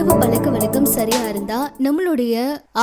உணவு பழக்க வழக்கம் சரியா இருந்தா நம்மளுடைய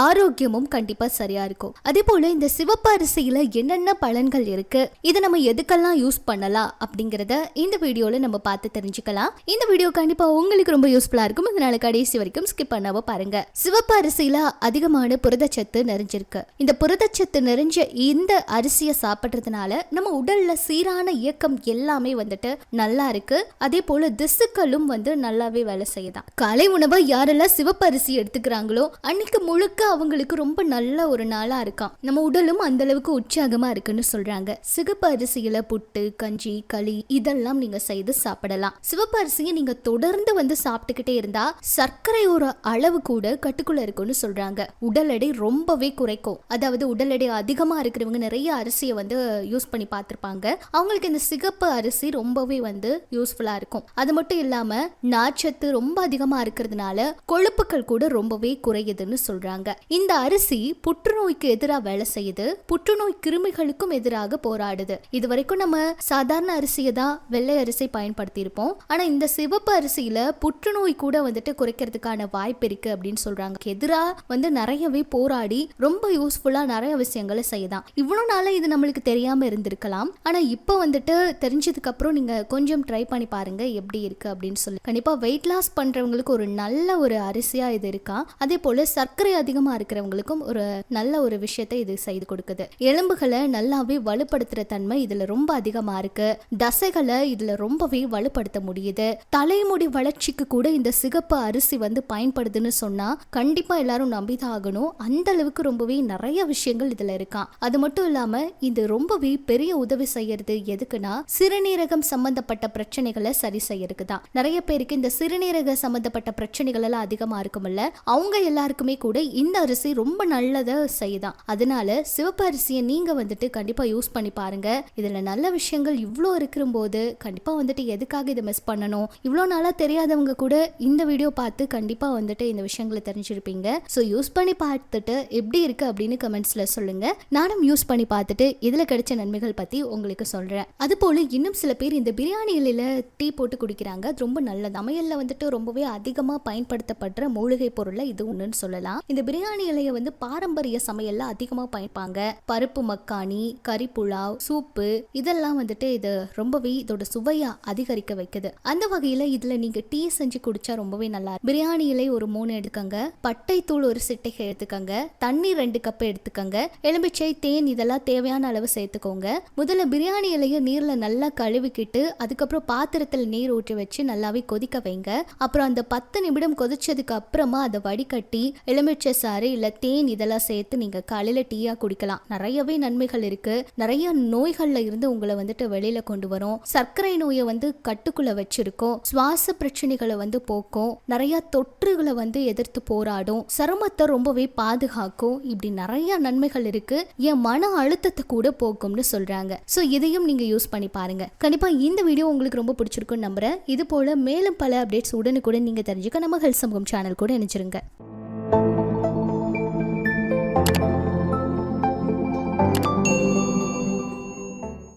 ஆரோக்கியமும் கண்டிப்பா சரியா இருக்கும். அதே போல இந்த சிவப்பு அரிசியில என்னென்ன பலன்கள் இருக்கு, இதை நம்ம எதுக்கெல்லாம் யூஸ் பண்ணலாம் அப்படிங்கறத இந்த வீடியோல நம்ம பார்த்து தெரிஞ்சுக்கலாம். இந்த வீடியோ கண்டிப்பா உங்களுக்கு ரொம்ப யூஸ்ஃபுல்லா இருக்கும். இதனால கடைசி வரைக்கும் ஸ்கிப் பண்ணாம பாருங்க. சிவப்பு அரிசியில அதிகமான புரதச்சத்து நிறைஞ்சிருக்கு. இந்த புரதச்சத்து நிறைஞ்ச இந்த அரிசியை சாப்பிட்றதுனால நம்ம உடல்ல சீரான இயக்கம் எல்லாமே வந்துட்டு நல்லா இருக்கு. அதே போல திசுக்களும் நல்லாவே வேலை செய்யுதான். காலை உணவை யாரெல்லாம் சிவப்பு அரிசி எடுத்துக்கிறாங்களோ அன்னைக்கு முழுக்க அவங்களுக்கு ரொம்ப நல்ல ஒரு நாளா இருக்காம். நம்ம உடலும் அந்த அளவுக்கு உற்சாகமா இருக்குன்னு சொல்றாங்க. சிவப்பு அரிசியில புட்டு, கஞ்சி, களி இதெல்லாம் நீங்க செய்து சாப்பிடலாம். சிவப்பு அரிசியை நீங்க தொடர்ந்து சாப்பிட்டுக்கிட்டே இருந்தா சர்க்கரையோட அளவு கூட கட்டுக்குள்ள இருக்குன்னு சொல்றாங்க. உடல் எடை ரொம்பவே குறைக்கும். அதாவது உடல் எடை அதிகமா இருக்கிறவங்க நிறைய அரிசியை யூஸ் பண்ணி பார்த்திருப்பாங்க. அவங்களுக்கு இந்த சிகப்பு அரிசி ரொம்பவே யூஸ்ஃபுல்லா இருக்கும். அது மட்டும் இல்லாம நார்ச்சத்து ரொம்ப அதிகமா இருக்கிறதுனால கொழுப்புகள் கூட ரொம்பவே குறையுதுன்னு சொல்றாங்க. இந்த அரிசி புற்றுநோய்க்கு எதிராக வேலை செய்யுது. புற்றுநோய் கிருமிகளுக்கும் எதிராக போராடுது. இது வரைக்கும் நம்ம சாதாரண அரிசியை தான் வெள்ளை அரிசி பயன்படுத்தி இருப்போம். ஆனா இந்த சிவப்பு அரிசியில புற்றுநோய் கூட குறைக்கிறதுக்கான வாய்ப்பு இருக்கு அப்படின்னு சொல்றாங்க. எதிராக நிறையவே போராடி ரொம்ப யூஸ்ஃபுல்லா நிறைய விஷயங்களை செய்யலாம். இவ்வளவு நாள இது நம்மளுக்கு தெரியாம இருந்திருக்கலாம். ஆனா இப்போ தெரிஞ்சதுக்கு அப்புறம் நீங்க கொஞ்சம் ட்ரை பண்ணி பாருங்க எப்படி இருக்கு அப்படின்னு சொல்லி. கண்டிப்பா வெயிட் லாஸ் பண்றவங்களுக்கு ஒரு நல்ல ஒரு அரிசியா இது இருக்கா. அதே போல சர்க்கரை அதிகமா இருக்கிறவங்களுக்கும் ஒரு நல்ல ஒரு விஷயத்தை இது செய்து கொடுக்குது. எலும்புகளை நல்லாவே வலுப்படுத்துற தன்மை இதுல ரொம்ப அதிகமா இருக்கு. தசைகளை இதுல ரொம்பவே வலுப்படுத்த முடியுது. தலைமுடி வளர்ச்சிக்கு கூட இந்த சிகப்பு அரிசி பயன்படுதுன்னு சொன்னா கண்டிப்பா எல்லாரும் நம்பிதான் ஆகணும். அந்த அளவுக்கு ரொம்பவே நிறைய விஷயங்கள் இதுல இருக்கா. அது மட்டும் இல்லாம இது ரொம்பவே பெரிய உதவி செய்யறது எதுக்குன்னா சிறுநீரகம் சம்பந்தப்பட்ட பிரச்சனைகளை சரி செய்யறதுதான். நிறைய பேருக்கு இந்த சிறுநீரக சம்பந்தப்பட்ட பிரச்சனைகள் எல்லாம் அதிகமா இருக்கும்ல, அவங்க எல்லாருக்குமே கூட இந்த அரிசி ரொம்ப நல்லதா செய்யுதான். அதனால சிவப்பு அரிசியை நீங்க கண்டிப்பா யூஸ் பண்ணி பாருங்க. இதுல நல்ல விஷயங்கள் இவ்வளோ இருக்கிற போது கண்டிப்பா எதுக்காக இதை மிஸ் பண்ணணும். இவ்வளோ நாளா தெரியாதவங்க கூட இந்த வீடியோ பார்த்து கண்டிப்பா இந்த விஷயங்களை தெரிஞ்சிருப்பீங்க. ஸோ யூஸ் பண்ணி பார்த்துட்டு எப்படி இருக்கு அப்படின்னு கமெண்ட்ஸ்ல சொல்லுங்க. நானும் யூஸ் பண்ணி பார்த்துட்டு இதுல கிடைச்ச நன்மைகள் பத்தி உங்களுக்கு சொல்றேன். அது போல இன்னும் சில பேர் இந்த பிரியாணி இலையில டீ போட்டு குடிக்கிறாங்க. அது ரொம்ப நல்லது. சமையல்ல ரொம்பவே அதிகமா பயன்படுத்தப்படுற மூலிகை பொருள்ல இது ஒண்ணுன்னு சொல்லலாம். இந்த பிரியாணி இலையை பாரம்பரிய சமையல்ல அதிகமா பயன்பாங்க. பருப்பு மக்கானி, கறி புலாவ், சூப்பு இதெல்லாம் இது ரொம்பவே இதோட சுவையா அதிகரிக்க வைக்குது. அந்த வகையில இதுல நீங்க டீ செஞ்சு குடிச்சா ரொம்பவே நல்லா. பிரியாணி இலை ஒரு 3 எடுத்துக்கங்க, பட்டை தூள் ஒரு சிட்டிகை எடுத்துக்கங்க, தண்ணீர் 2 கப் எடுத்துக்கங்க, எலுமிச்சை, தேன் இதெல்லாம் தேவையான அளவு சேர்த்துக்கோங்க. முதல்ல பிரியாணி இலையை நீர்ல நல்லா கழுவிக்கிட்டு அதுக்கப்புறம் பாத்திரத்தில் நீர் ஊற்றி வச்சு நல்லாவே கொதிக்க வைங்க. அப்புறம் அந்த 10 நிமிடம் கொதிச்சதுக்கு அப்புறமா அதை வடிகட்டி எலுமிச்சை சாறு இல்ல தேன் இதெல்லாம் சேர்த்து நீங்க காலையில டீயா குடிக்கலாம். நிறையவே நன்மைகள் இருக்கு. நிறைய நோய்கள்ல இருந்து உங்களை வெளியில கொண்டு வரும். சர்க்கரை நோயை கட்டுக்குள்ள வச்சிருக்கோம். சுவாச பிரச்சனைகளை போக்கும். நிறைய தொற்றுகளை எதிர்த்து போராடும். சருமத்தை ரொம்பவே பாதுகாக்கும். இப்படி நிறைய நன்மைகள் இருக்கு. என் மன அழுத்தத்தை கூட போக்கும்னு சொல்றாங்க. சோ இதையும் நீங்க யூஸ் பண்ணி பாருங்க. கண்டிப்பா இந்த வீடியோ உங்களுக்கு ரொம்ப பிடிச்சிருக்குன்னு நம்புறேன். இது போல மேலும் பல அப்டேட்ஸ் உடனுக்குடன் நீங்க தெரிஞ்சுக்க நம்ம ஹெல்த் சமூகம் சேனல் கூட இணைச்சிருங்க.